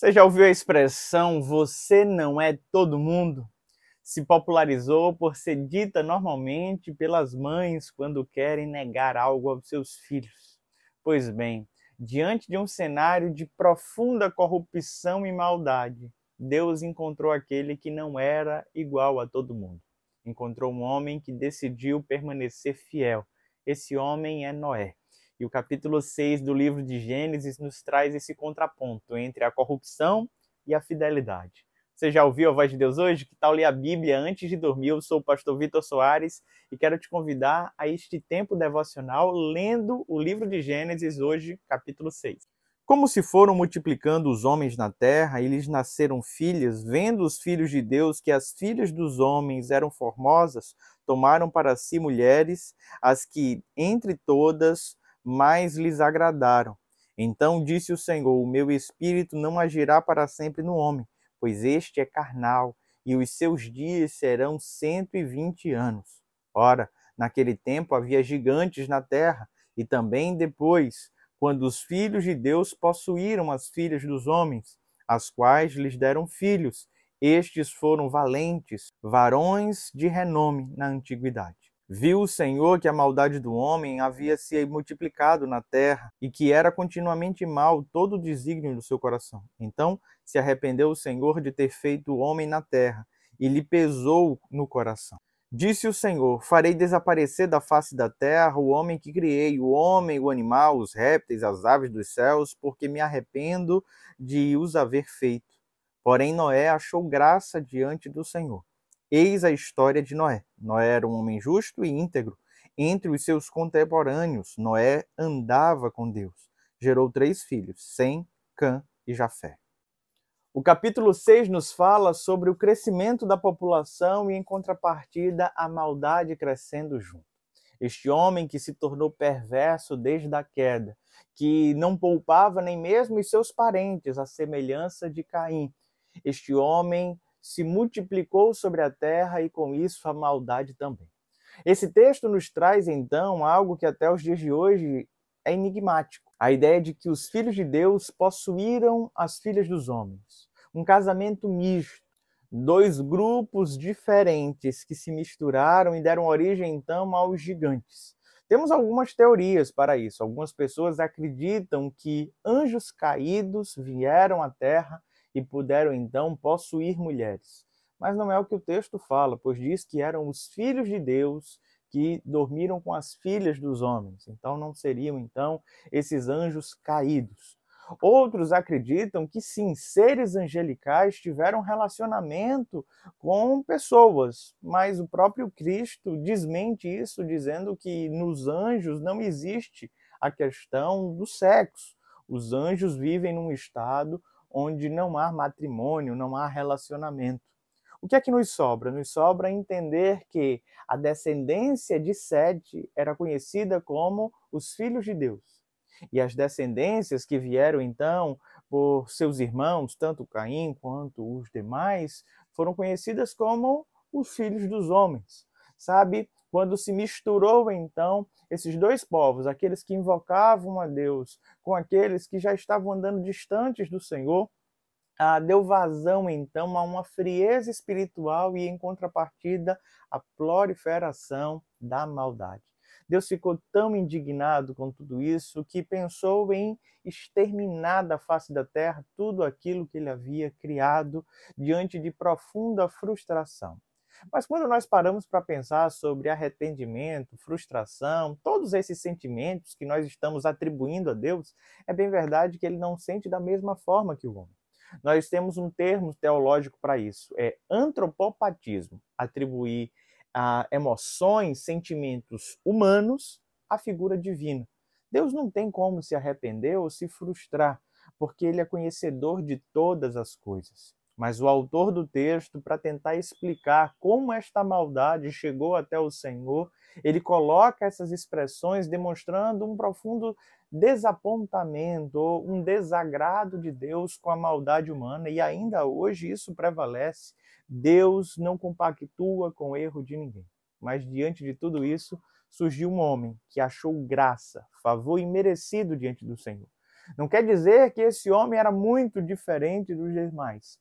Você já ouviu a expressão "você não é todo mundo"? Se popularizou por ser dita normalmente pelas mães quando querem negar algo aos seus filhos. Pois bem, diante de um cenário de profunda corrupção e maldade, Deus encontrou aquele que não era igual a todo mundo. Encontrou um homem que decidiu permanecer fiel. Esse homem é Noé. E o capítulo 6 do livro de Gênesis nos traz esse contraponto entre a corrupção e a fidelidade. Você já ouviu a voz de Deus hoje? Que tal ler a Bíblia antes de dormir? Eu sou o pastor Vitor Soares e quero te convidar a este tempo devocional lendo o livro de Gênesis hoje, capítulo 6. Como se foram multiplicando os homens na terra e lhes nasceram filhas, vendo os filhos de Deus que as filhas dos homens eram formosas, tomaram para si mulheres, as que entre todas mais lhes agradaram. Então disse o Senhor: o meu espírito não agirá para sempre no homem, pois este é carnal, e os seus dias serão 120 anos. Ora, naquele tempo havia gigantes na terra, e também depois, quando os filhos de Deus possuíram as filhas dos homens, as quais lhes deram filhos. Estes foram valentes, varões de renome na antiguidade. Viu o Senhor que a maldade do homem havia se multiplicado na terra e que era continuamente mal todo o desígnio do seu coração. Então se arrependeu o Senhor de ter feito o homem na terra e lhe pesou no coração. Disse o Senhor: farei desaparecer da face da terra o homem que criei, o homem, o animal, os répteis, as aves dos céus, porque me arrependo de os haver feito. Porém Noé achou graça diante do Senhor. Eis a história de Noé. Noé era um homem justo e íntegro. Entre os seus contemporâneos, Noé andava com Deus. Gerou 3 filhos, Sem, Cã e Jafé. O capítulo 6 nos fala sobre o crescimento da população e, em contrapartida, a maldade crescendo junto. Este homem que se tornou perverso desde a queda, que não poupava nem mesmo os seus parentes, à semelhança de Caim. Este homem se multiplicou sobre a terra e, com isso, a maldade também. Esse texto nos traz, então, algo que até os dias de hoje é enigmático. A ideia de que os filhos de Deus possuíram as filhas dos homens. Um casamento misto. 2 grupos diferentes que se misturaram e deram origem, então, aos gigantes. Temos algumas teorias para isso. Algumas pessoas acreditam que anjos caídos vieram à terra e puderam, então, possuir mulheres. Mas não é o que o texto fala, pois diz que eram os filhos de Deus que dormiram com as filhas dos homens. Então não seriam, então, esses anjos caídos. Outros acreditam que sim, seres angelicais tiveram relacionamento com pessoas, mas o próprio Cristo desmente isso, dizendo que nos anjos não existe a questão do sexo. Os anjos vivem num estado onde não há matrimônio, não há relacionamento. O que é que nos sobra? Nos sobra entender que a descendência de Sete era conhecida como os filhos de Deus. E as descendências que vieram, então, por seus irmãos, tanto Caim quanto os demais, foram conhecidas como os filhos dos homens. Sabe? Quando se misturou, então, esses 2 povos, aqueles que invocavam a Deus com aqueles que já estavam andando distantes do Senhor, deu vazão, então, a uma frieza espiritual e, em contrapartida, a proliferação da maldade. Deus ficou tão indignado com tudo isso que pensou em exterminar da face da terra tudo aquilo que ele havia criado diante de profunda frustração. Mas quando nós paramos para pensar sobre arrependimento, frustração, todos esses sentimentos que nós estamos atribuindo a Deus, é bem verdade que ele não sente da mesma forma que o homem. Nós temos um termo teológico para isso, é antropopatismo, atribuir emoções, sentimentos humanos à figura divina. Deus não tem como se arrepender ou se frustrar, porque ele é conhecedor de todas as coisas. Mas o autor do texto, para tentar explicar como esta maldade chegou até o Senhor, ele coloca essas expressões demonstrando um profundo desapontamento ou um desagrado de Deus com a maldade humana, e ainda hoje isso prevalece. Deus não compactua com o erro de ninguém. Mas diante de tudo isso, surgiu um homem que achou graça, favor imerecido diante do Senhor. Não quer dizer que esse homem era muito diferente dos demais.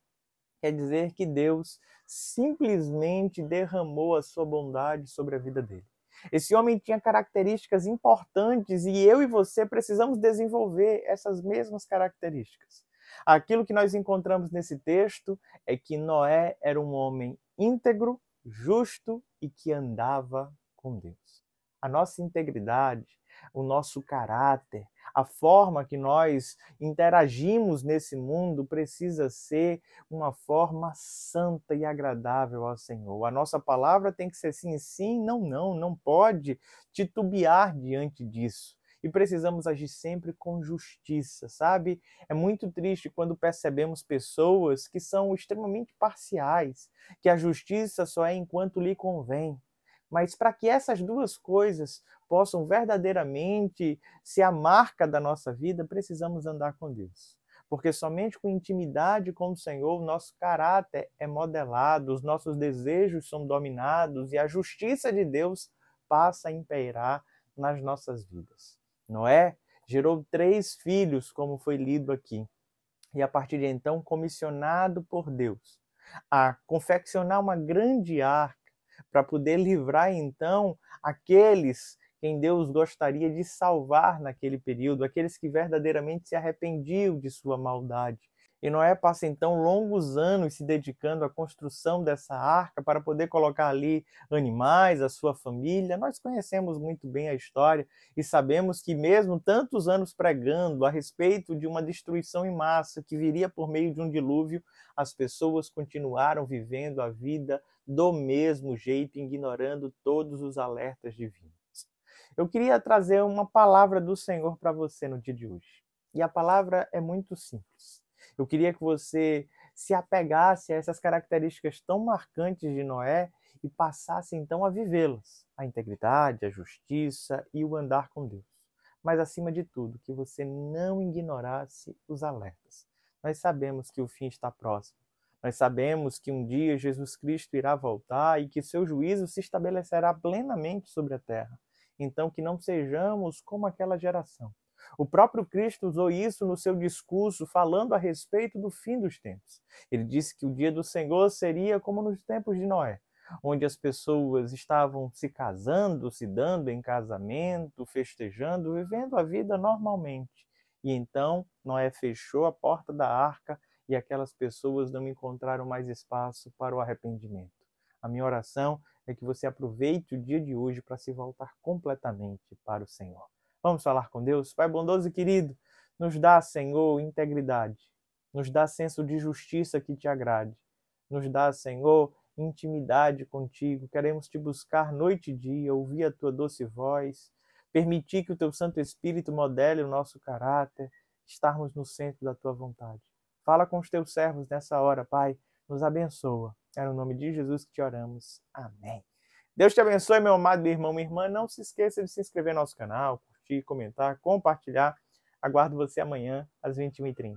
Quer dizer que Deus simplesmente derramou a sua bondade sobre a vida dele. Esse homem tinha características importantes e eu e você precisamos desenvolver essas mesmas características. Aquilo que nós encontramos nesse texto é que Noé era um homem íntegro, justo e que andava com Deus. A nossa integridade, o nosso caráter, a forma que nós interagimos nesse mundo precisa ser uma forma santa e agradável ao Senhor. A nossa palavra tem que ser sim, sim, não, não, não pode titubear diante disso. E precisamos agir sempre com justiça, sabe? É muito triste quando percebemos pessoas que são extremamente parciais, que a justiça só é enquanto lhe convém. Mas para que essas duas coisas possam verdadeiramente ser a marca da nossa vida, precisamos andar com Deus. Porque somente com intimidade com o Senhor, o nosso caráter é modelado, os nossos desejos são dominados e a justiça de Deus passa a imperar nas nossas vidas. Noé gerou 3 filhos, como foi lido aqui, e a partir de então, comissionado por Deus a confeccionar uma grande arca para poder livrar então aqueles quem Deus gostaria de salvar naquele período, aqueles que verdadeiramente se arrependiam de sua maldade. E Noé passa então longos anos se dedicando à construção dessa arca para poder colocar ali animais, a sua família. Nós conhecemos muito bem a história e sabemos que mesmo tantos anos pregando a respeito de uma destruição em massa que viria por meio de um dilúvio, as pessoas continuaram vivendo a vida do mesmo jeito, ignorando todos os alertas divinos. Eu queria trazer uma palavra do Senhor para você no dia de hoje. E a palavra é muito simples. Eu queria que você se apegasse a essas características tão marcantes de Noé e passasse então a vivê-las. A integridade, a justiça e o andar com Deus. Mas acima de tudo, que você não ignorasse os alertas. Nós sabemos que o fim está próximo. Nós sabemos que um dia Jesus Cristo irá voltar e que seu juízo se estabelecerá plenamente sobre a terra. Então, que não sejamos como aquela geração. O próprio Cristo usou isso no seu discurso, falando a respeito do fim dos tempos. Ele disse que o dia do Senhor seria como nos tempos de Noé, onde as pessoas estavam se casando, se dando em casamento, festejando, vivendo a vida normalmente. E então Noé fechou a porta da arca e aquelas pessoas não encontraram mais espaço para o arrependimento. A minha oração é que você aproveite o dia de hoje para se voltar completamente para o Senhor. Vamos falar com Deus? Pai bondoso e querido, nos dá, Senhor, integridade. Nos dá senso de justiça que te agrade. Nos dá, Senhor, intimidade contigo. Queremos te buscar noite e dia, ouvir a tua doce voz, permitir que o teu Santo Espírito modele o nosso caráter, estarmos no centro da tua vontade. Fala com os teus servos nessa hora, Pai. Nos abençoa. É no nome de Jesus que te oramos. Amém. Deus te abençoe, meu amado irmão, minha irmã. Não se esqueça de se inscrever no nosso canal, curtir, comentar, compartilhar. Aguardo você amanhã às 21h30.